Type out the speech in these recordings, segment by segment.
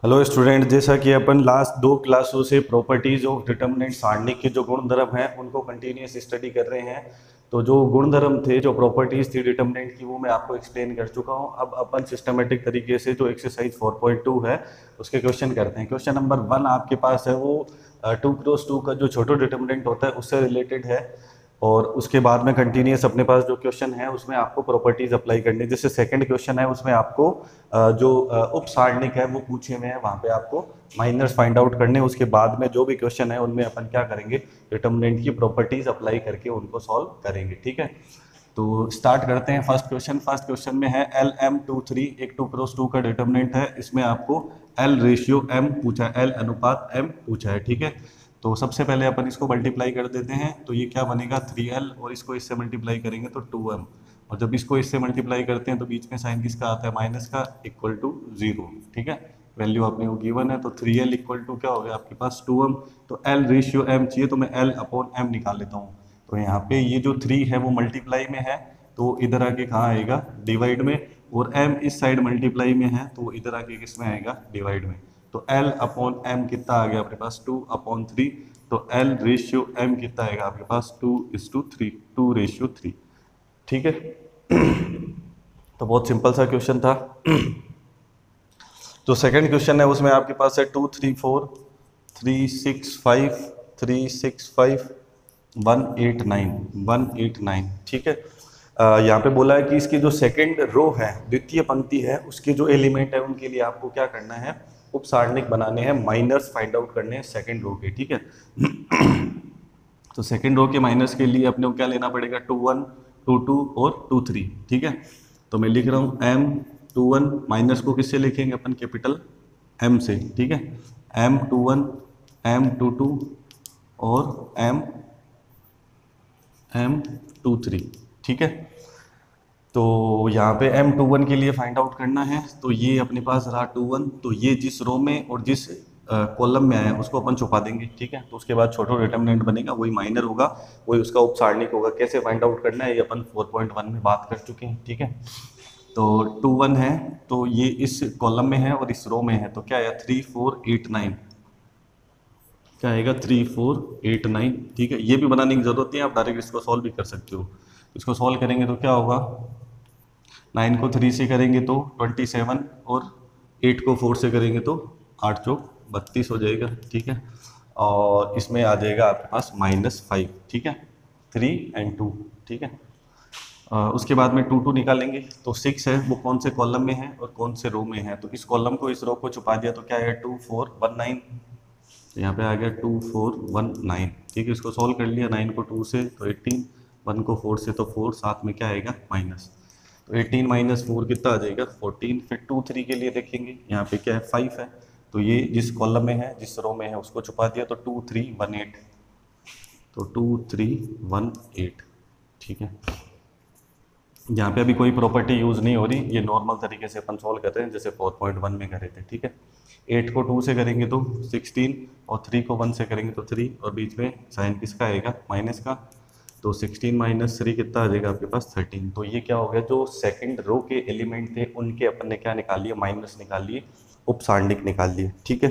Hello student, जैसा कि अपन last दो क्लासों से प्रॉपर्टीज ऑफ डिटर्मिनेंट सारणिक के जो गुणधर्म हैं उनको कंटिन्यूस स्टडी कर रहे हैं। तो जो गुणधर्म थे, जो प्रॉपर्टीज थी डिटर्मिनेंट की, वो मैं आपको एक्सप्लेन कर चुका हूं। अब अपन सिस्टमेटिक तरीके से जो एक्सरसाइज 4.2 है उसके क्वेश्चन करते हैं। क्वेश्चन नंबर 1 आपके पास है, वो 2x2 का जो छोटा डिटर्मिनेंट होता है उससे रिलेटेड है। और उसके बाद में कंटिन्यूस अपने पास जो क्वेश्चन है उसमें आपको प्रॉपर्टीज अप्लाई करनी है। जैसे सेकंड क्वेश्चन है उसमें आपको जो उप सारणिक है वो पूछे हुए हैं, वहां पे आपको माइनर्स फाइंड आउट करने। उसके बाद में जो भी क्वेश्चन है उनमें अपन क्या करेंगे, डिटर्मिनेंट की प्रॉपर्टीज अप्लाई करके उनको सॉल्व करेंगे। ठीक है, तो स्टार्ट करते हैं। फर्स्ट क्वेश्चन में है LM23 एक 2x2 का डिटर्मिनेंट है। इसमें आपको L रेशियो M पूछा है, L अनुपात M पूछा है। ठीक है, तो सबसे पहले अपन इसको मल्टीप्लाई कर देते हैं। तो ये क्या बनेगा 3L, और इसको इससे मल्टीप्लाई करेंगे तो 2M। और जब इसको इससे मल्टीप्लाई करते हैं तो बीच में साइन किसका आता है, माइनस का, इक्वल टू 0। ठीक है, वैल्यू अपने को गिवन है। तो 3L इक्वल टू क्या हो गया आपके पास 2M। तो L रेशियो M चाहिए तो मैं L अपॉन M निकाल लेता हूँ। तो यहाँ पे ये जो 3 है वो मल्टीप्लाई में है, तो इधर आके कहाँ आएगा, डिवाइड में। और M इस साइड मल्टीप्लाई में है तो इधर आके किस में आएगा, डिवाइड में। तो L अपॉन M कितना आ गया अपने पास, 2/3। तो L रेशियो M कितना आएगा आपके पास, 2:3, 2:3। ठीक है, तो बहुत सिंपल सा क्वेश्चन था। जो सेकंड क्वेश्चन है उसमें आपके पास है 2, 3, 4, 3, 6, 5, 3, 6, 5, 1, 8, 9, 189। ठीक है, यहाँ पे बोला है कि इसकी जो सेकंड रो है, द्वितीय पंक्ति है, उसके जो एलिमेंट है उनके लिए आपको क्या करना है, उप सारणिक बनाने हैं, माइनर्स फाइंड आउट करने हैं सेकंड रो के। ठीक है, तो सेकंड रो के माइनस के लिए अपने को क्या लेना पड़ेगा, 2 1, 2 2 और 2 3। ठीक है, तो मैं लिख रहा हूँ M21, माइनस को किससे लिखेंगे अपन, कैपिटल M से। ठीक है, M21, M22 और M23। ठीक है, तो यहाँ पे M21 के लिए फाइंड आउट करना है। तो ये अपने पास रहा 21, तो ये जिस रो में और जिस कॉलम में आया उसको अपन छुपा देंगे। ठीक है, तो उसके बाद छोटा डिटर्मिनेंट बनेगा, वही माइनर होगा, वही उसका उपसारणिक होगा। कैसे फाइंड आउट करना है ये अपन 4.1 में बात कर चुके हैं। ठीक है, तो 21 है तो ये इस कॉलम में है और इस रो में है, तो क्या आया 3 4 8 9, क्या आएगा 3 4 8 9। ठीक है, ये भी बनाने की जरूरत नहीं है, आप डायरेक्ट इसको सॉल्व भी कर सकते हो। इसको सॉल्व करेंगे तो क्या होगा, 9 को 3 से करेंगे तो 27, और 8 को 4 से करेंगे तो 8 चौक 32 हो जाएगा। ठीक है, और इसमें आ जाएगा आपके पास -5। ठीक है, 3 और 2। ठीक है, उसके बाद में 2 2 निकालेंगे तो 6 है, वो कौन से कॉलम में है और कौन से रो में है। तो इस कॉलम को इस रो को छुपा दिया तो क्या है 2 4 1 9। तो यहाँ पे आ गया 2 4 1 9। ठीक है, इसको सॉल्व कर लिया, 9 को 2 से तो 18, 1 को 4 से तो 4, साथ में क्या आएगा माइनस। तो 18 माइनस 4 कितना आ जाएगा 14। फिर 2 3 के लिए देखेंगे, यहाँ पे क्या है 5 है, तो ये जिस कॉलम में है जिस रो में है उसको छुपा दिया तो 2 3 1 8। तो 2 3 1 8। ठीक है, यहाँ पे अभी कोई प्रॉपर्टी यूज़ नहीं हो रही, ये नॉर्मल तरीके से अपन सॉल्व कर रहे हैं जैसे 4.1 में करे थे। ठीक है, 8 को 2 से करेंगे तो 16, और 3 को 1 से करेंगे तो 3, और बीच में साइन किसका आएगा, माइनस का। तो 16 माइनस 3 कितना आ जाएगा आपके पास 13। तो ये क्या हो गया, जो सेकंड रो के एलिमेंट थे उनके अपन ने क्या निकाल लिए, माइनस निकाल लिए, उपसारणिक निकाल लिए। ठीक है,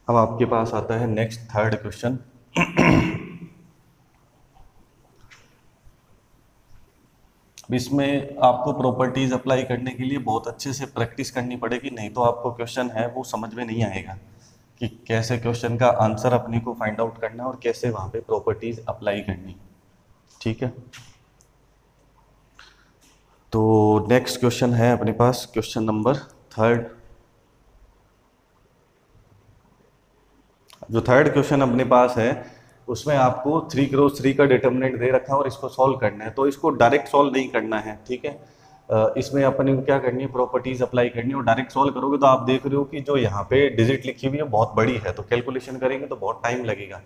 अब आपके पास आता है नेक्स्ट थर्ड क्वेश्चन। इसमें आपको प्रॉपर्टीज अप्लाई करने के लिए बहुत अच्छे से प्रैक्टिस करनी पड़ेगी, नहीं तो आपको क्वेश्चन है वो समझ में नहीं आएगा कि कैसे क्वेश्चन का आंसर अपने को फाइंड आउट करना है और कैसे वहां पे प्रॉपर्टीज अप्लाई करनी। ठीक है, तो नेक्स्ट क्वेश्चन है अपने पास क्वेश्चन नंबर थर्ड। जो थर्ड क्वेश्चन अपने पास है उसमें आपको 3x3 का डिटर्मिनेंट दे रखा है और इसको सॉल्व करना है। तो इसको डायरेक्ट सॉल्व नहीं करना है। ठीक है, इसमें अपन को क्या करनी है, प्रॉपर्टीज अप्लाई करनी है। और डायरेक्ट सॉल्व करोगे तो आप देख रहे हो कि जो यहाँ पे डिजिट लिखी हुई है बहुत बड़ी है, तो कैलकुलेशन करेंगे तो बहुत टाइम लगेगा।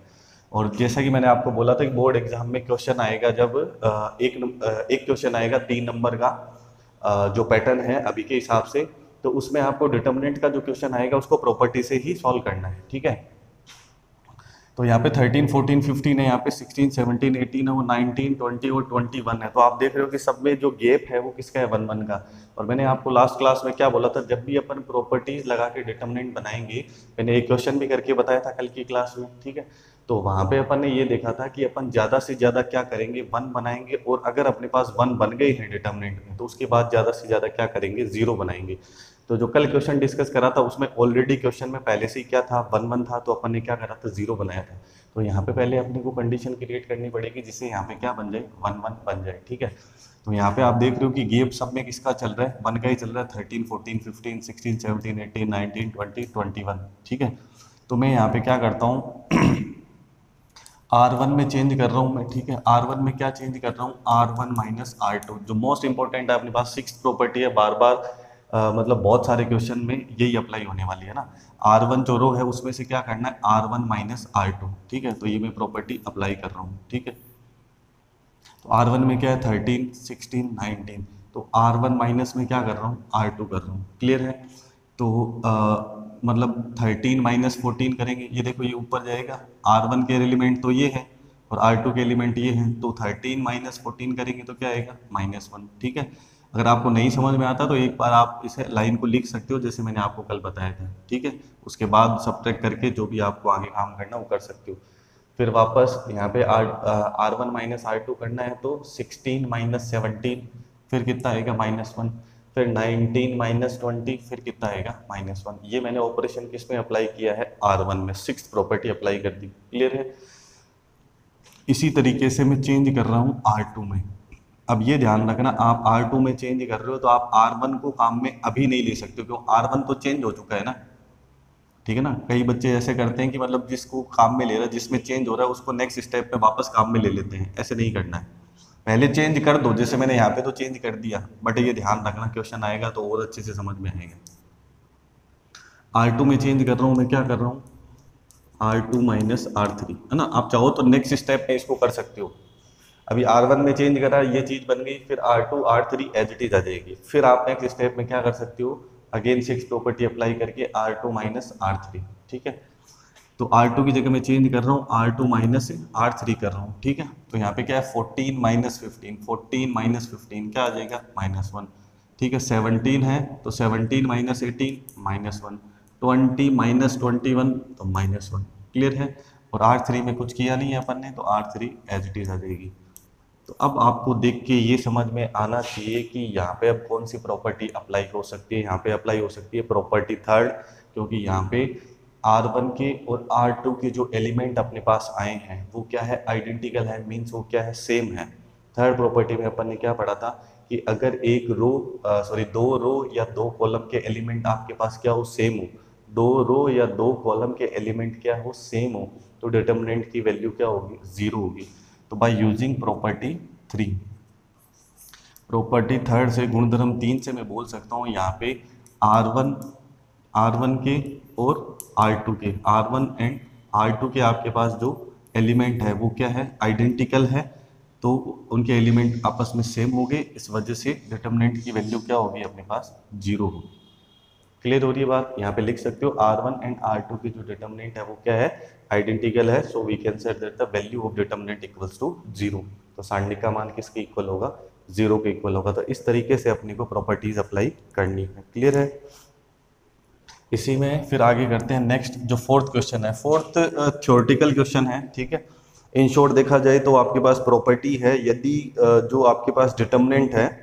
और जैसा कि मैंने आपको बोला था कि बोर्ड एग्जाम में क्वेश्चन आएगा, जब एक क्वेश्चन आएगा 3 नंबर का, जो पैटर्न है अभी के हिसाब से, तो उसमें आपको डिटर्मिनेंट का जो क्वेश्चन आएगा उसको प्रॉपर्टी से ही सॉल्व करना है। ठीक है, तो यहाँ पे 13 14 15 है, यहाँ पे 16 17 18 है, वो 19 20 और 21 है। तो आप देख रहे हो कि सब में जो गैप है वो किसका है, 1 1 का। और मैंने आपको लास्ट क्लास में क्या बोला था, जब भी अपन प्रॉपर्टीज लगा के डिटर्मिनेंट बनाएंगे, मैंने एक क्वेश्चन भी करके बताया था कल की क्लास में, ठीक है। तो वहां पे अपन ने ये देखा था कि अपन ज्यादा से ज्यादा क्या करेंगे, वन बनाएंगे, और अगर अपने पास वन बन गए हैं डिटर्मिनेंट में तो उसके बाद ज्यादा से ज्यादा क्या करेंगे, जीरो बनाएंगे। तो जो कल क्वेश्चन डिस्कस करा था उसमें ऑलरेडी क्वेश्चन में पहले से ही क्या था, वन वन था, तो अपन ने क्या करा था, जीरो बनाया था। तो यहाँ पे पहले अपने को कंडीशन क्रिएट करनी पड़ेगी जिससे यहाँ पे क्या बन जाए, वन वन बन जाए, ठीक है। तो यहाँ पे आप देख रहे हो कि गेप सब में किसका चल रहा है, वन का ही चल रहा है, 13 14 15 16 17 18 19 20 21, ठीक है। तो मैं यहाँ पे क्या करता हूँ R1 में चेंज कर रहा हूँ मैं, ठीक है। R1 में क्या चेंज कर रहा हूँ, R1 माइनस R2, जो मोस्ट इंपॉर्टेंट है अपने पास सिक्स प्रॉपर्टी है, बार बार मतलब बहुत सारे क्वेश्चन में यही अप्लाई होने वाली है ना। R1 जो रो है उसमें से क्या करना है, R1 माइनस R2, ठीक है। तो ये मैं प्रॉपर्टी अप्लाई कर रहा हूँ, ठीक है। तो R1 में क्या है, 13 16 19, तो R1 माइनस में क्या कर रहा हूँ, R2 कर रहा हूँ, क्लियर है। तो मतलब 13 माइनस 14 करेंगे, ये देखो ये ऊपर जाएगा, R1 के एलिमेंट तो ये है और R2 के एलिमेंट ये हैं, तो 13 माइनस 14 करेंगे तो क्या आएगा, -1, ठीक है। अगर आपको नहीं समझ में आता तो एक बार आप इसे लाइन को लिख सकते हो जैसे मैंने आपको कल बताया था, ठीक है। उसके बाद सब्ट्रैक्ट करके जो भी आपको आगे काम करना वो कर सकते हो। फिर वापस यहाँ पे R1 माइनस R2 करना है, तो 16 माइनस 17 फिर कितना आएगा, -1, फिर 19 माइनस 20 फिर कितना आएगा, -1। ये मैंने ऑपरेशन किस में अप्लाई किया है, R1 में, सिक्स प्रॉपर्टी अप्लाई कर दी, क्लियर है। इसी तरीके से मैं चेंज कर रहा हूँ R2 में। अब ये ध्यान रखना, आप R2 में चेंज कर रहे हो तो आप R1 को काम में अभी नहीं ले सकते हो, क्योंकि R1 तो चेंज हो चुका है ना, ठीक है ना। कई बच्चे ऐसे करते हैं कि मतलब जिसको काम में ले रहा है, जिसमें चेंज हो रहा है उसको नेक्स्ट स्टेप पे वापस काम में ले लेते हैं, ऐसे नहीं करना है। पहले चेंज कर दो, जैसे मैंने यहाँ पे तो चेंज कर दिया, बट ये ध्यान रखना क्वेश्चन आएगा तो और अच्छे से समझ में आएगा। R2 में चेंज कर रहा हूँ मैं, क्या कर रहा हूँ, R2 माइनस R3, है ना। आप चाहो तो नेक्स्ट स्टेप में इसको कर सकते हो। अभी R1 में चेंज करा, ये चीज बन गई, फिर R2 R3 as it is आ जाएगी। फिर आप नेक्स्ट स्टेप में क्या कर सकते हो, अगेन सिक्स प्रॉपर्टी अप्लाई करके R2 माइनस R3, ठीक है। तो R2 की जगह मैं चेंज कर रहा हूँ, R2 माइनस R3 कर रहा हूँ, ठीक है। तो यहाँ पे क्या है, 14 माइनस 15, 14 माइनस 15 क्या आ जाएगा, -1, ठीक है। 17 है तो 17 माइनस 18 -1, 20 माइनस 21 तो -1, क्लियर है। और R3 में कुछ किया नहीं है अपन ने, तो R3 एज इट इज आ जाएगी। तो अब आपको देख के ये समझ में आना चाहिए कि यहाँ पे अब कौन सी प्रॉपर्टी अप्लाई हो सकती है। यहाँ पे अप्लाई हो सकती है प्रॉपर्टी थर्ड, क्योंकि यहाँ पे R1 के और R2 के जो एलिमेंट अपने पास आए हैं वो क्या है, आइडेंटिकल है, मीन्स वो क्या है, सेम है। थर्ड प्रॉपर्टी में अपन ने क्या पढ़ा था कि अगर एक रो दो रो या दो कॉलम के एलिमेंट आपके पास क्या हो, सेम हो, दो रो या दो कॉलम के एलिमेंट क्या हो, सेम हो, तो डिटर्मिनेंट की वैल्यू क्या होगी, 0 होगी। तो by using property 3, property third से, गुणधर्म 3 से मैं बोल सकता हूँ यहाँ पे R1 के और R2 के, R1 एंड R2 के आपके पास जो एलिमेंट है वो क्या है, आइडेंटिकल है, तो उनके एलिमेंट आपस में सेम हो गए, इस वजह से डिटर्मिनेंट की वैल्यू क्या होगी अपने पास, 0 होगी। क्लियर हो रही है बात, यहाँ पे लिख सकते हो R1 एंड R2 की जो डिटर्मिनेंट है वो क्या है, आइडेंटिकल है, so we can set that the value of determinant equals to 0। तो सारणी का मान किसके इक्वल होगा, 0 के इक्वल होगा। तो इस तरीके से अपने को प्रॉपर्टीज अप्लाई करनी है, क्लियर है। इसी में फिर आगे करते हैं नेक्स्ट, जो फोर्थ क्वेश्चन है, फोर्थ थ्योरेटिकल क्वेश्चन है, ठीक है। इन शॉर्ट देखा जाए तो आपके पास प्रॉपर्टी है, यदि जो आपके पास डिटर्मिनेंट है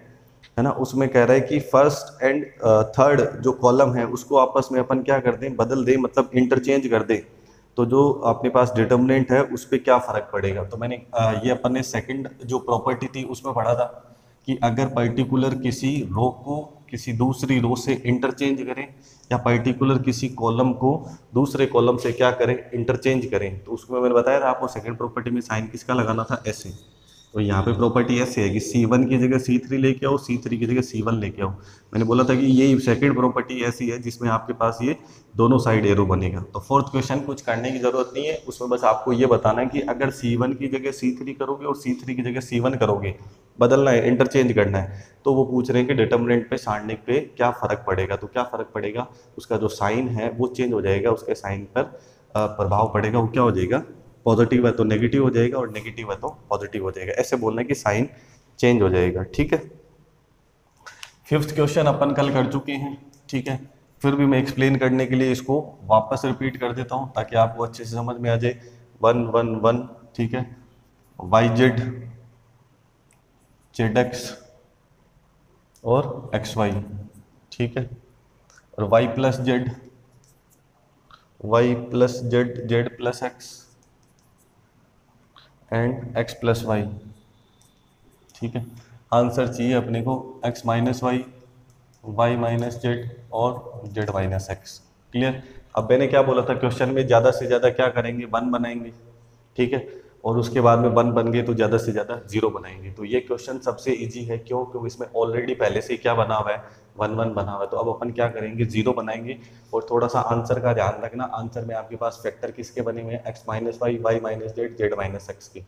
ना, उसमें कह रहा है कि फर्स्ट एंड थर्ड जो कॉलम है उसको आपस में अपन क्या कर दें, बदल दें, मतलब इंटरचेंज कर दें, तो जो अपने पास डिटर्मिनेंट है उस पर क्या फर्क पड़ेगा। तो मैंने ये अपन ने सेकंड जो प्रॉपर्टी थी उसमें पढ़ा था कि अगर पर्टिकुलर किसी रो को किसी दूसरी रो से इंटरचेंज करें, या पर्टिकुलर किसी कॉलम को दूसरे कॉलम से क्या करें, इंटरचेंज करें, तो उसको मैंने बताया था आपको सेकंड प्रॉपर्टी में साइन किसका लगाना था, ऐसे। तो यहाँ पे प्रॉपर्टी ऐसे है कि C1 की जगह C3 लेके आओ, C3 की जगह C1 लेके आओ। मैंने बोला था कि ये सेकंड प्रॉपर्टी ऐसी है जिसमें आपके पास ये दोनों साइड एरो बनेगा। तो फोर्थ क्वेश्चन कुछ करने की जरूरत नहीं है, उसमें बस आपको ये बताना है कि अगर C1 की जगह C3 करोगे और C3 की जगह C1 करोगे, बदलना है, इंटरचेंज करना है, तो वो पूछ रहे हैं कि डिटर्मिनेंट पे सारणिक पे क्या फर्क पड़ेगा। तो क्या फर्क पड़ेगा, उसका जो साइन है वो चेंज हो जाएगा, उसके साइन पर प्रभाव पड़ेगा, वो क्या हो जाएगा, पॉजिटिव है तो नेगेटिव हो जाएगा और नेगेटिव है तो पॉजिटिव हो जाएगा। ऐसे बोलना है कि साइन चेंज हो जाएगा, ठीक है। फिफ्थ क्वेश्चन अपन कल कर चुके हैं, ठीक है, फिर भी मैं एक्सप्लेन करने के लिए इसको वापस रिपीट कर देता हूँ ताकि आपको अच्छे से समझ में आ जाए। 1 1 1, ठीक है, वाई जेड, जेड एक्स और एक्स वाई, ठीक है, और Y plus Z, Y plus Z, Z plus X and X plus Y, ठीक है। आंसर चाहिए अपने को X minus Y, Y minus Z और जेड माइनस एक्स। क्लियर। अब मैंने क्या बोला था क्वेश्चन में, ज़्यादा से ज़्यादा क्या करेंगे, 1 बनाएंगे, ठीक है, और उसके बाद में 1 बन गए तो ज़्यादा से ज़्यादा 0 बनाएंगे। तो ये क्वेश्चन सबसे इजी है, क्यों, क्योंकि इसमें ऑलरेडी पहले से क्या बना हुआ है, 1 1 बना हुआ है। तो अब अपन क्या करेंगे, 0 बनाएंगे। और थोड़ा सा आंसर का ध्यान रखना, आंसर में आपके पास फैक्टर किसके बने हुए हैं, X minus Y, Y minus Z, Z minus X के,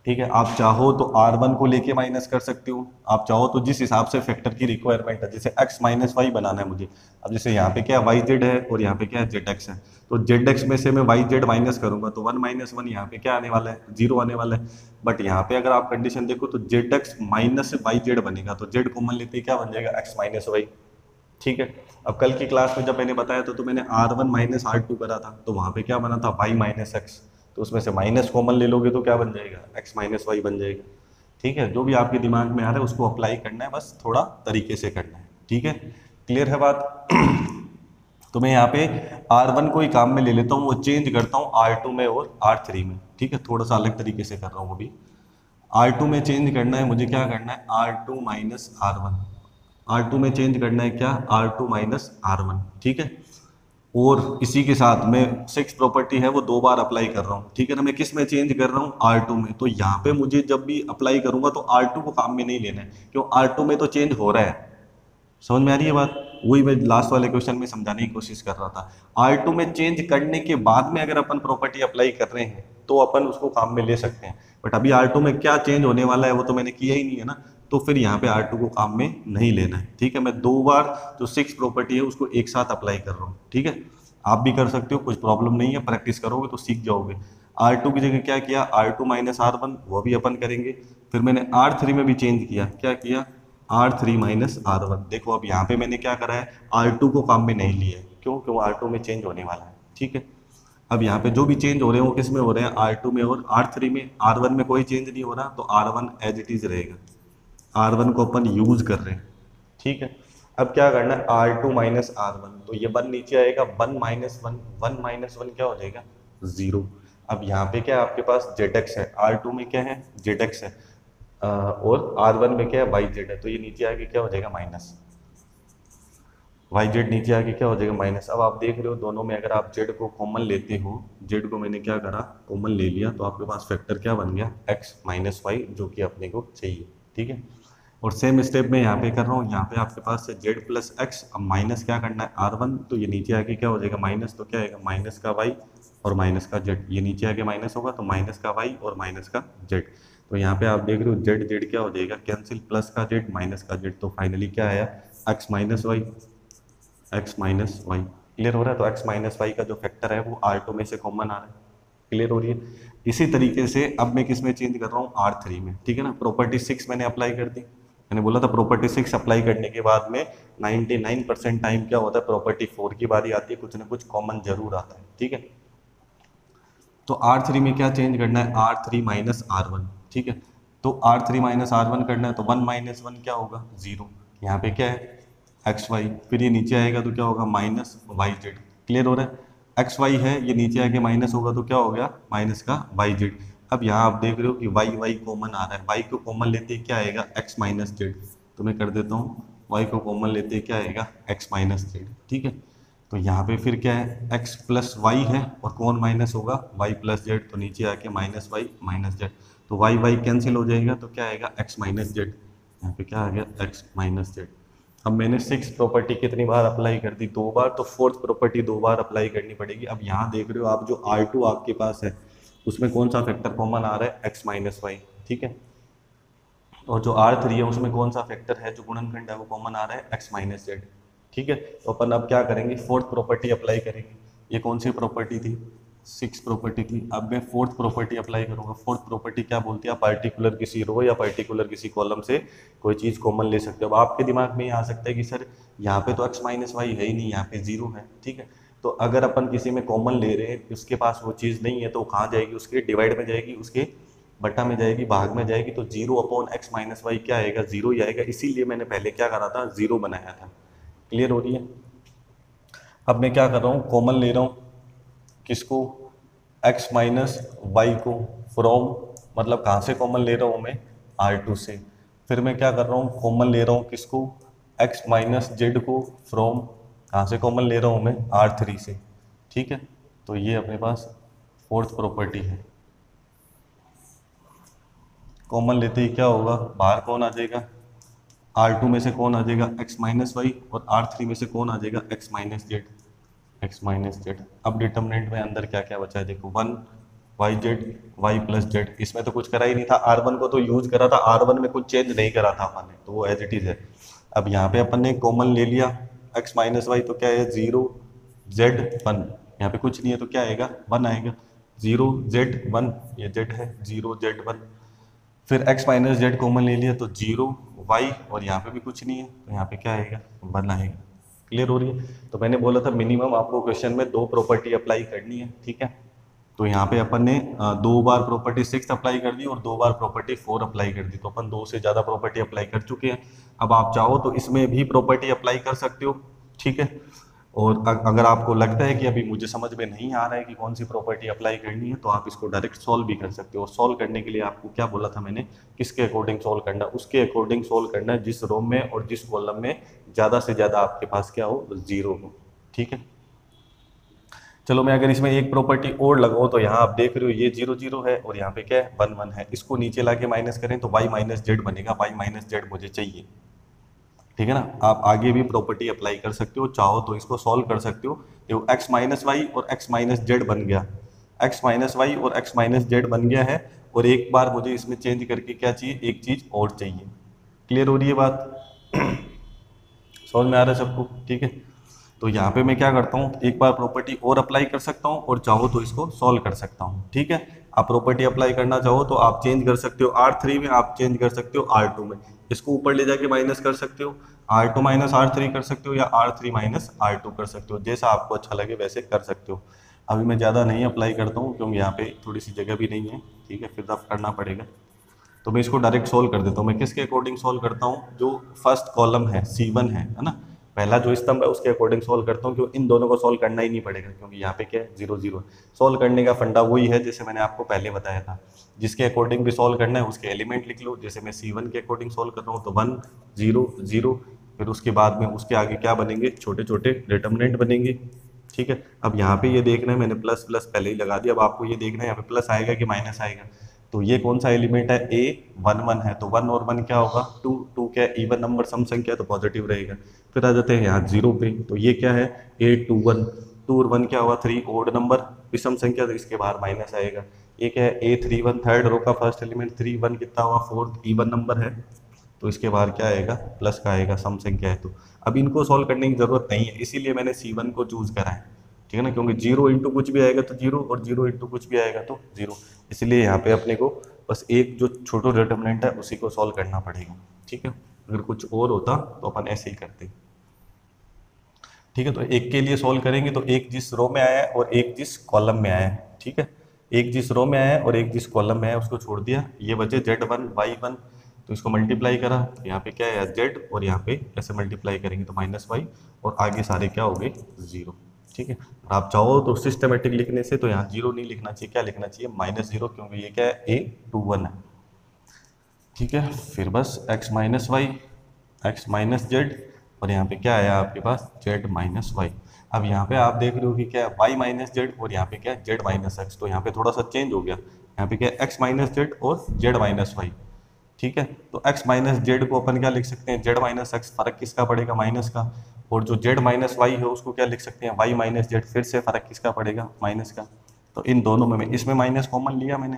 ठीक है। आप चाहो तो R1 को लेके माइनस कर सकते हो, आप चाहो तो जिस हिसाब से फैक्टर की रिक्वायरमेंट है, जैसे x माइनस वाई बनाना है मुझे, अब जैसे यहाँ पे क्या वाई जेड है और यहाँ पे क्या है जेड एक्स है, तो जेड एक्स में से मैं वाई जेड माइनस करूंगा तो 1 माइनस 1 यहाँ पे क्या आने वाला है, 0 आने वाला है। बट यहाँ पे अगर आप कंडीशन देखो तो Z X minus Y Z बनेगा, तो जेड कॉमन लेते ही क्या बन जाएगा, एक्स माइनस वाई, ठीक है। अब कल की क्लास में जब मैंने बताया था तो मैंने R1 माइनस R2 करा था, तो वहां पे क्या बना था, y माइनस एक्स, तो उसमें से माइनस कॉमन ले लोगे तो क्या बन जाएगा, x माइनस वाई बन जाएगा, ठीक है। जो भी आपके दिमाग में आ रहा है उसको अप्लाई करना है, बस थोड़ा तरीके से करना है, ठीक है। क्लियर है बात। तो मैं यहाँ पे R1 को ही काम में ले लेता हूँ, वो चेंज करता हूँ R2 में और R3 में, ठीक है, थोड़ा सा अलग तरीके से कर रहा हूँ अभी। R2 में चेंज करना है मुझे, क्या करना है, R2 माइनस R1, R2 में चेंज करना है क्या, R2 माइनस R1, ठीक है। और इसी के साथ मैं 6 प्रॉपर्टी है वो 2 बार अप्लाई कर रहा हूँ, ठीक है ना। मैं किस में चेंज कर रहा हूँ, R2 में। तो यहाँ पे मुझे जब भी अप्लाई करूंगा तो R2 को काम में नहीं लेना है, क्यों, R2 में तो चेंज हो रहा है। समझ में आ रही है बात, वही मैं लास्ट वाले क्वेश्चन में समझाने की कोशिश कर रहा था। R2 में चेंज करने के बाद में अगर अपन प्रॉपर्टी अप्लाई कर रहे हैं तो अपन उसको काम में ले सकते हैं, बट अभी R2 में क्या चेंज होने वाला है वो तो मैंने किया ही नहीं है ना, तो फिर यहाँ पे R2 को काम में नहीं लेना है, ठीक है। मैं 2 बार जो 6 प्रॉपर्टी है उसको एक साथ अप्लाई कर रहा हूँ, ठीक है। आप भी कर सकते हो, कुछ प्रॉब्लम नहीं है, प्रैक्टिस करोगे तो सीख जाओगे। R2 की जगह क्या किया, R2 माइनस R1, वो भी अपन करेंगे। फिर मैंने R3 में भी चेंज किया, क्या किया, R3 माइनस R1। देखो अब यहाँ पे मैंने क्या करा है, R2 को काम में नहीं लिया है, क्यों, क्यों R2 में चेंज होने वाला है, ठीक है। अब यहाँ पे जो भी चेंज हो रहे हैं वो किस में हो रहे हैं, R2 में और R3 में। R1 में कोई चेंज नहीं हो रहा, तो R1 एज इट इज रहेगा, R1 को अपन यूज कर रहे हैं, ठीक है। अब क्या करना है, R2 माइनस R1, तो ये 1 नीचे आएगा, 1 माइनस 1, 1 माइनस 1 क्या हो जाएगा, 0। अब यहाँ पे क्या आपके पास जेड एक्स है, R2 में क्या है, जेड एक्स है, और R1 में क्या है, वाई जेड है, तो ये नीचे आके क्या हो जाएगा, माइनस, वाई जेड नीचे आके क्या हो जाएगा, माइनस। अब आप देख रहे हो दोनों में अगर आप जेड को कॉमन लेते हो, जेड को मैंने क्या करा, कॉमन ले लिया, तो आपके पास फैक्टर क्या बन गया, एक्स माइनस वाई, जो कि अपने को चाहिए, ठीक है। और सेम स्टेप में यहाँ पे कर रहा हूँ, यहाँ पे आपके पास है जेड प्लस एक्स, अब माइनस क्या करना है, R1, तो ये नीचे आके क्या हो जाएगा, माइनस, तो क्या आएगा, माइनस का वाई और माइनस का जेड, ये नीचे आके माइनस होगा तो माइनस का वाई और माइनस का जेड। तो यहाँ पे आप देख रहे हो जेड जेड क्या हो जाएगा, कैंसिल, प्लस का जेड माइनस का जेड, तो फाइनली क्या आया, X minus Y, X minus Y. Clear हो रहा है, तो एक्स माइनस वाई का जो फैक्टर है वो R2 में से कॉमन आ रहा है। क्लियर हो रही है। इसी तरीके से अब मैं किस में चेंज कर रहा हूँ, R3 में, ठीक है ना। प्रॉपर्टी 6 मैंने अप्लाई कर दी, मैंने बोला था प्रॉपर्टी 6 अप्लाई करने के बाद में 99% टाइम क्या होता है, प्रॉपर्टी 4 की बारी आती है, कुछ ना कुछ कॉमन जरूर आता है, ठीक है। तो R3 में क्या चेंज करना है, R3 माइनस R1, ठीक है। तो R3 माइनस R1 करना है, तो 1 माइनस 1 क्या होगा, 0। यहाँ पे क्या है, एक्स वाई, फिर ये नीचे आएगा तो क्या होगा, माइनस वाई जेड। क्लियर हो रहा है, एक्स वाई है, ये नीचे आके माइनस होगा तो क्या हो गया, माइनस का वाई जेड। अब यहाँ आप देख रहे हो कि वाई वाई कॉमन आ रहा है, वाई को कॉमन लेते ही क्या आएगा, एक्स माइनस जेड। तो मैं कर देता हूँ, वाई को कॉमन लेते ही क्या आएगा, एक्स माइनस जेड, ठीक है। तो यहाँ पे फिर क्या है, एक्स प्लस वाई है और कौन माइनस होगा, वाई प्लस जेड, तो नीचे आके माइनस वाई माइनस जेड, तो वाई वाई कैंसिल हो जाएगा, तो क्या आएगा, एक्स माइनस जेड। यहाँ पे क्या आ गया, एक्स माइनस जेड। अब मैंने 6 प्रॉपर्टी कितनी बार अप्लाई कर दी, 2 बार, तो 4th प्रॉपर्टी 2 बार अप्लाई करनी पड़ेगी। अब यहाँ देख रहे हो आप, जो R2 आपके पास है उसमें कौन सा फैक्टर कॉमन आ रहा है, एक्स माइनस वाई, ठीक है। और जो R3 है उसमें कौन सा फैक्टर है, जो गुणनखंड है वो कॉमन आ रहा है, एक्स माइनस जेड, ठीक है। तो अपन अब क्या करेंगे, 4th प्रॉपर्टी अप्लाई करेंगे। ये कौन सी प्रॉपर्टी थी, 6 प्रॉपर्टी थी। अब मैं फोर्थ प्रॉपर्टी अप्लाई करूंगा। फोर्थ प्रॉपर्टी क्या बोलती है, आप पर्टिकुलर किसी रो या पर्टिकुलर किसी कॉलम से कोई चीज़ कॉमन ले सकते हो। अब आपके दिमाग में ये आ सकता है कि सर यहाँ पे तो x माइनस वाई है ही नहीं, यहाँ पे जीरो है, ठीक है। तो अगर अपन किसी में कॉमन ले रहे हैं, उसके पास वो चीज़ नहीं है, तो वो कहाँ जाएगी, उसके डिवाइड में जाएगी, उसके बटा में जाएगी, भाग में जाएगी। तो zero upon X minus Y क्या आएगा, जीरो ही आएगा। इसीलिए मैंने पहले क्या करा था, जीरो बनाया था। क्लियर हो रही है। अब मैं क्या कर रहा हूँ, कॉमन ले रहा हूँ किसको, x माइनस वाई को, फ्रॉम, मतलब कहाँ से कॉमन ले रहा हूँ मैं, R2 से। फिर मैं क्या कर रहा हूँ, कॉमन ले रहा हूँ किसको, x माइनस जेड को, फ्रॉम, कहाँ से कॉमन ले रहा हूँ मैं, R3 से, ठीक है। तो ये अपने पास फोर्थ प्रॉपर्टी है। कॉमन लेते ही क्या होगा, बाहर कौन आ जाएगा, R2 में से कौन आ जाएगा, x माइनस वाई, और R3 में से कौन आ जाएगा, x minus Z, X minus Z. अब डिटर्मिनेंट में अंदर क्या क्या बचा है, देखो 1 Y Z, Y plus Z. इसमें तो कुछ करा ही नहीं था, R1 को तो यूज करा था, R1 में कुछ चेंज नहीं करा था अपन ने, तो वो एज इट इज है। अब यहाँ पे अपन ने कॉमन ले लिया एक्स माइनस वाई, तो क्या है, 0 जेड 1, यहाँ पे कुछ नहीं है तो क्या आएगा, 1 आएगा। 0 जेड 1, ये जेड है, 0 जेड 1। फिर x माइनस जेड कॉमन ले लिया तो 0 वाई, और यहाँ पे भी कुछ नहीं है तो यहाँ पे क्या आएगा, 1 आएगा। क्लियर हो रही है। तो मैंने बोला था मिनिमम आपको क्वेश्चन में 2 प्रॉपर्टी अप्लाई करनी है, ठीक है। तो यहाँ पे अपन ने 2 बार प्रॉपर्टी 6 अप्लाई कर दी और 2 बार प्रॉपर्टी 4 अप्लाई कर दी, तो अपन 2 से ज़्यादा प्रॉपर्टी अप्लाई कर चुके हैं। अब आप चाहो तो इसमें भी प्रॉपर्टी अप्लाई कर सकते हो, ठीक है। और अगर आपको लगता है कि अभी मुझे समझ में नहीं आ रहा है कि कौन सी प्रॉपर्टी अप्लाई करनी है, तो आप इसको डायरेक्ट सॉल्व भी कर सकते हो। सॉल्व करने के लिए आपको क्या बोला था मैंने, किसके अकॉर्डिंग सॉल्व करना है, उसके अकॉर्डिंग सॉल्व करना है जिस रो में और जिस कॉलम में ज़्यादा से ज़्यादा आपके पास क्या हो, जीरो हो, ठीक है। चलो मैं अगर इसमें एक प्रॉपर्टी और लगाऊं, तो यहाँ आप देख रहे हो ये 0 0 है और यहाँ पे क्या है, 1 1 है। इसको नीचे लाके माइनस करें तो y माइनस जेड बनेगा, y माइनस जेड मुझे चाहिए, ठीक है ना। आप आगे भी प्रॉपर्टी अप्लाई कर सकते हो, चाहो तो इसको सॉल्व कर सकते हो। देखो x माइनस वाई और x माइनस जेड बन गया, x माइनस वाई और x माइनस जेड बन गया है। और एक बार मुझे इसमें चेंज करके क्या चाहिए, एक चीज और चाहिए। क्लियर हो रही है बात, समझ में आ रहा है सबको, ठीक है। तो यहाँ पे मैं क्या करता हूँ, एक बार प्रॉपर्टी और अप्लाई कर सकता हूँ और चाहो तो इसको सॉल्व कर सकता हूँ, ठीक है। आप प्रॉपर्टी अप्लाई करना चाहो तो आप चेंज कर सकते हो, R3 में आप चेंज कर सकते हो R2 में, इसको ऊपर ले जाके माइनस कर सकते हो, R2 माइनस R3 कर सकते हो या R3 माइनस R2 कर सकते हो, जैसा आपको अच्छा लगे वैसे कर सकते हो। अभी मैं ज़्यादा नहीं अप्लाई करता हूँ क्योंकि यहाँ पे थोड़ी सी जगह भी नहीं है, ठीक है, फिर अब करना पड़ेगा। तो मैं इसको डायरेक्ट सोल्व कर देता हूँ। मैं किसके अकॉर्डिंग सोल्व करता हूँ, जो फर्स्ट कॉलम है C1 है ना, पहला जो स्तंभ है उसके अकॉर्डिंग सोल्व करता हूँ, क्योंकि इन दोनों को सोल्व करना ही नहीं पड़ेगा क्योंकि यहाँ पे क्या है, 0 0। सोल्व करने का फंडा वही है जैसे मैंने आपको पहले बताया था, जिसके अकॉर्डिंग भी सोल्व करना है उसके एलिमेंट लिख लो। जैसे मैं C1 के अकॉर्डिंग सोल्व कर रहा हूँ तो 1 0 0, फिर उसके बाद में उसके आगे क्या बनेंगे, छोटे छोटे डिटर्मिनेंट बनेंगे, ठीक है। अब यहाँ पे ये देखना है, मैंने प्लस प्लस पहले ही लगा दिया, अब आपको ये देखना है यहाँ पे प्लस आएगा कि माइनस आएगा। तो ये कौन सा एलिमेंट है, A 1 1 है, तो 1 और 1 क्या होगा, 2 2 क्या इवन नंबर सम संख्या तो पॉजिटिव रहेगा। फिर आ जाते हैं यहाँ 0 पे, तो ये क्या है, A 2 1, 2 और 1 क्या हुआ, 3 ओड नंबर विषम संख्या, तो इसके बाहर माइनस आएगा। ये क्या है, A 3 1, थर्ड रो का फर्स्ट एलिमेंट 3 1 कितना हुआ, फोर्थ इवन नंबर है, तो इसके बाहर क्या आएगा, प्लस का आएगा, सम संख्या है। तो अब इनको सॉल्व करने की जरूरत नहीं है, इसीलिए मैंने C1 को चूज करा है, ठीक है ना, क्योंकि 0 इंटू कुछ भी आएगा तो 0 और 0 इंटू कुछ भी आएगा तो 0, इसलिए यहाँ पे अपने को बस एक जो छोटा डिटर्मिनेंट है उसी को सॉल्व करना पड़ेगा, ठीक है। अगर कुछ और होता तो अपन ऐसे ही करते, ठीक है। तो एक के लिए सॉल्व करेंगे तो एक जिस रो में आया है और एक जिस कॉलम में आया है, ठीक है। एक जिस रो में आया है और एक जिस कॉलम में आया है उसको छोड़ दिया, ये बचे Z1 Y1, तो इसको मल्टीप्लाई करा, तो यहाँ पे क्या है Z, और यहाँ पे ऐसे मल्टीप्लाई करेंगे तो माइनस वाई, और आगे सारे क्या हो गए, 0, ठीक है। और आप चाहो तो सिस्टमेटिक लिखने से तो यहाँ 0 नहीं लिखना चाहिए, क्या लिखना चाहिए, -0, क्योंकि ये क्या है, A21 है, ठीक है। फिर बस x minus Y, X minus Z, और यहाँ पे क्या आया आपके पास, z माइनस वाई। अब यहाँ पे आप देख रहे हो कि क्या है, y माइनस जेड, और यहाँ पे क्या है, z माइनस एक्स, तो यहाँ पे थोड़ा सा चेंज हो गया, यहाँ पे क्या है, x माइनस जेड और z माइनस वाई, ठीक है। तो x माइनस जेड को अपन क्या लिख सकते हैं, z माइनस एक्स, फर्क किसका पड़ेगा, माइनस का, और जो z माइनस वाई है उसको क्या लिख सकते हैं, y माइनस जेड, फिर से फर्क किसका पड़ेगा, माइनस का। तो इन दोनों में इसमें माइनस कॉमन लिया मैंने,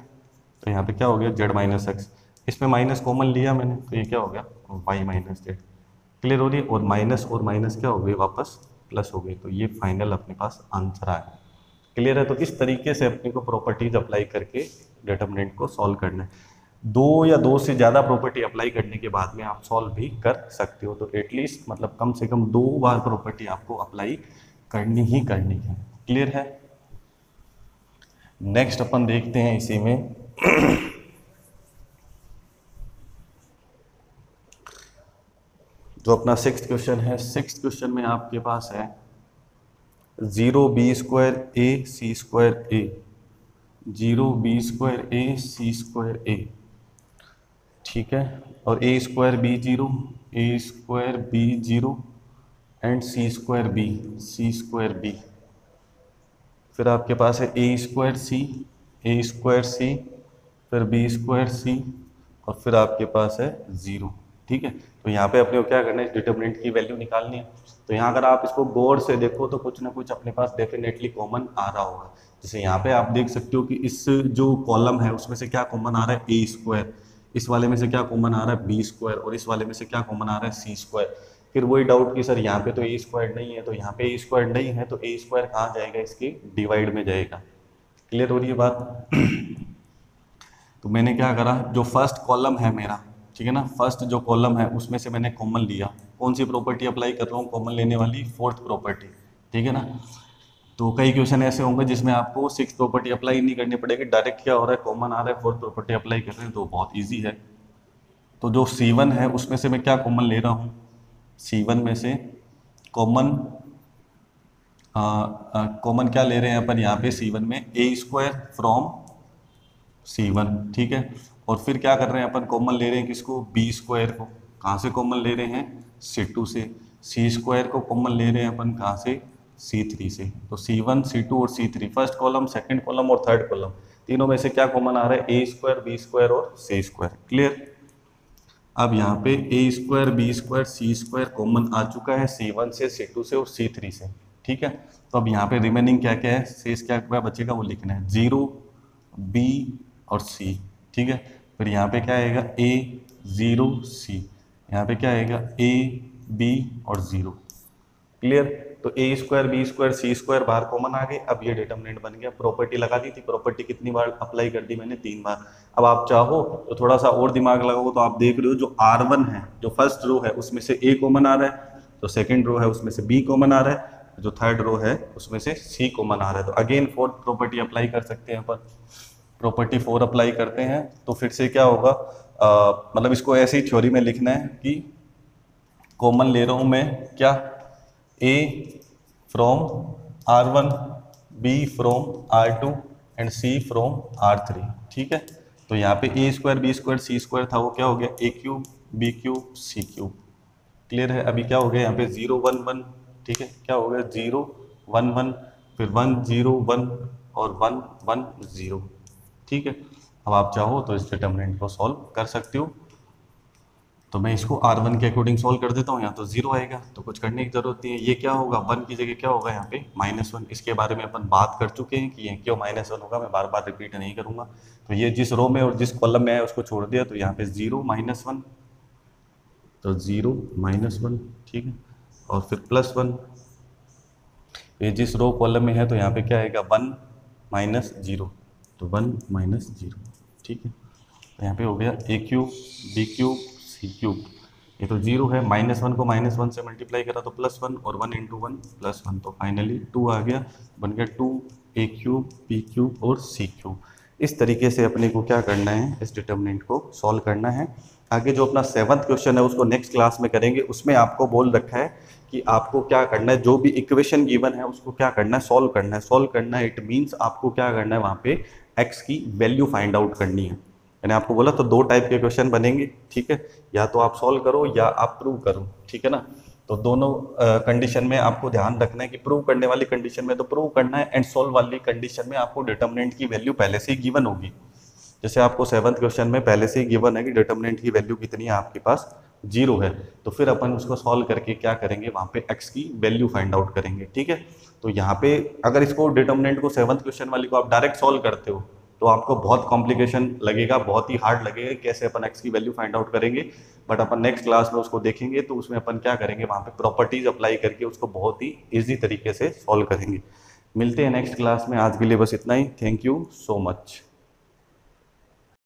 तो यहाँ पे क्या हो गया, z माइनस एक्स, इसमें माइनस कॉमन लिया मैंने, तो ये क्या हो गया, y माइनस जेड। क्लियर हो रही है, और माइनस क्या हो गई, वापस प्लस हो गई, तो ये फाइनल अपने पास आंसर आया। क्लियर है? तो इस तरीके से अपने को प्रॉपर्टीज अप्लाई करके डिटरमिनेंट को सॉल्व करना है। दो या दो से ज़्यादा प्रॉपर्टी अप्लाई करने के बाद में आप सॉल्व भी कर सकते हो। तो एटलीस्ट मतलब कम से कम 2 बार प्रॉपर्टी आपको अप्लाई करनी ही करनी है। क्लियर है? नेक्स्ट अपन देखते हैं इसी में जो अपना 6th क्वेश्चन है। 6th क्वेश्चन में आपके पास है 0b² a c² a, 0b² a c² a, ठीक है, और a² b0, a² b0 and c² b, c² b। फिर आपके पास है a² c, a² c, फिर b² c, और फिर आपके पास है 0। ठीक है, तो यहाँ पे अपने को क्या करना है, डिटरमिनेंट की वैल्यू निकालनी है। तो यहाँ अगर आप इसको गौर से देखो तो कुछ ना कुछ अपने पास डेफिनेटली कॉमन आ रहा होगा। जैसे यहाँ पे आप देख सकते हो कि इस जो कॉलम है उसमें से क्या कॉमन आ रहा है, a², इस वाले में से क्या कॉमन आ रहा है, b², और इस वाले में से क्या कॉमन आ रहा है, c²। फिर वही डाउट कि सर यहाँ पे तो a² नहीं है, तो यहाँ पे a² नहीं है तो a² कहाँ जाएगा, इसके डिवाइड में जाएगा। क्लियर हो रही है बात? तो मैंने क्या करा, जो फर्स्ट कॉलम है मेरा, ठीक है ना, फर्स्ट जो कॉलम है उसमें से मैंने कॉमन लिया। कौन सी प्रॉपर्टी अप्लाई कर रहा हूँ, कॉमन लेने वाली 4th प्रॉपर्टी, ठीक है ना। तो कई क्वेश्चन ऐसे होंगे जिसमें आपको 6th प्रॉपर्टी अप्लाई नहीं करनी पड़ेगी, डायरेक्ट क्या हो रहा है, कॉमन आ रहा है, 4th प्रॉपर्टी अप्लाई कर रहे हैं, तो बहुत ईजी है। तो जो C1 है उसमें से मैं क्या कॉमन ले रहा हूँ, C1 में से कॉमन कॉमन क्या ले रहे हैं अपन यहाँ पे C1 में, a² फ्रॉम C1, ठीक है। और फिर क्या कर रहे हैं अपन, कॉमन ले रहे हैं किसको, b² को। कहाँ से कॉमन ले रहे हैं, C2 से। c² को कॉमन ले रहे हैं अपन कहाँ से, C3 से। तो C1, C2 और C3, first column, second column और थर्ड कॉलम, तीनों में से क्या कॉमन आ रहा है, a², b² और c²। क्लियर? अब यहाँ पे a², b² c² कॉमन आ चुका है C1 से, C2 से और C3 से, ठीक है। तो अब यहाँ पे रिमेनिंग क्या क्या है, शेष क्या क्या बचेगा वो लिखना है, 0, b और c, ठीक है। फिर यहाँ पे क्या आएगा, a, 0, c, यहाँ पे क्या आएगा, a, b और 0। क्लियर? तो a² b² c² बाहर कॉमन आ गए। अब ये डिटरमिनेंट बन गया। प्रॉपर्टी लगा दी थी, प्रॉपर्टी कितनी बार अप्लाई कर दी मैंने, 3 बार। अब आप चाहो तो थोड़ा सा और दिमाग लगाओ तो आप देख रहे हो जो R1 है, जो फर्स्ट रो है उसमें से a कॉमन आ रहा है, जो सेकेंड रो है उसमें से b कॉमन आ रहा है, जो थर्ड रो है उसमें से c कॉमन आ रहा है। तो अगेन 4th प्रॉपर्टी अप्लाई कर सकते हैं अपन। प्रॉपर्टी 4 अप्लाई करते हैं तो फिर से क्या होगा, मतलब इसको ऐसे ही थ्योरी में लिखना है कि कॉमन ले रहा हूं मैं क्या, a from R1, b from R2 and c from R3, ठीक है। तो यहाँ पे a² b² c² था, वो क्या हो गया, a³ b³ c³। क्लियर है? अभी क्या हो गया यहाँ पे 0 1 1, ठीक है, क्या हो गया 0 1 1, फिर 1 0 1 और 1 1 0, ठीक है। अब आप चाहो तो इस डिटरमिनेंट को सॉल्व कर सकते हो। तो मैं इसको R1 के अकॉर्डिंग सॉल्व कर देता हूँ। यहाँ तो 0 आएगा तो कुछ करने की जरूरत नहीं है। ये क्या होगा, 1 की जगह क्या होगा यहाँ पे -1। इसके बारे में अपन बात कर चुके हैं कि ये क्यों -1 होगा, मैं बार बार रिपीट नहीं करूँगा। तो ये जिस रो में और जिस कॉलम में है उसको छोड़ दिया, तो यहाँ पे 0 -1, तो 0 -1, ठीक है, और फिर +1। ये जिस रो कॉलम में है तो यहाँ पे क्या आएगा, 1 -0, तो 1 -0, ठीक है। तो यहाँ पे हो गया a³ b³ c³। ये तो 0 है, -1 को -1 से मल्टीप्लाई करा तो +1, और 1 × 1 +1, तो फाइनली 2 आ गया, बन गया 2 a³ b³ और c³। इस तरीके से अपने को क्या करना है, इस डिटरमिनेंट को सॉल्व करना है। आगे जो अपना 7th क्वेश्चन है उसको नेक्स्ट क्लास में करेंगे। उसमें आपको बोल रखा है कि आपको क्या करना है, जो भी इक्वेशन गिवन है उसको क्या करना है, सॉल्व करना है। सॉल्व करना है इट मीन्स आपको क्या करना है, वहाँ पे x की वैल्यू फाइंड आउट करनी है। मैंने आपको बोला तो 2 टाइप के क्वेश्चन बनेंगे, ठीक है, या तो आप सॉल्व करो या आप प्रूव करो, ठीक है ना। तो दोनों कंडीशन में आपको ध्यान रखना है कि प्रूव करने वाली कंडीशन में तो प्रूव करना है, एंड सॉल्व वाली कंडीशन में आपको डिटरमिनेंट की वैल्यू पहले से ही गिवन होगी। जैसे आपको 7th क्वेश्चन में पहले से ही गिवन है कि डिटरमिनेंट की वैल्यू कितनी है आपके पास, 0 है। तो फिर अपन उसको सॉल्व करके क्या करेंगे, वहाँ पे x की वैल्यू फाइंड आउट करेंगे, ठीक है। तो यहाँ पे अगर इसको डिटरमिनेंट को 7th क्वेश्चन वाली को आप डायरेक्ट सॉल्व करते हो तो आपको बहुत कॉम्प्लिकेशन लगेगा, बहुत ही हार्ड लगेगा, कैसे अपन x की वैल्यू फाइंड आउट करेंगे। बट अपन नेक्स्ट क्लास में उसको देखेंगे तो उसमें अपन क्या करेंगे, वहाँ पे प्रॉपर्टीज अप्लाई करके उसको बहुत ही ईजी तरीके से सॉल्व करेंगे। मिलते हैं नेक्स्ट क्लास में, आज के लिए बस इतना ही। Thank you so much.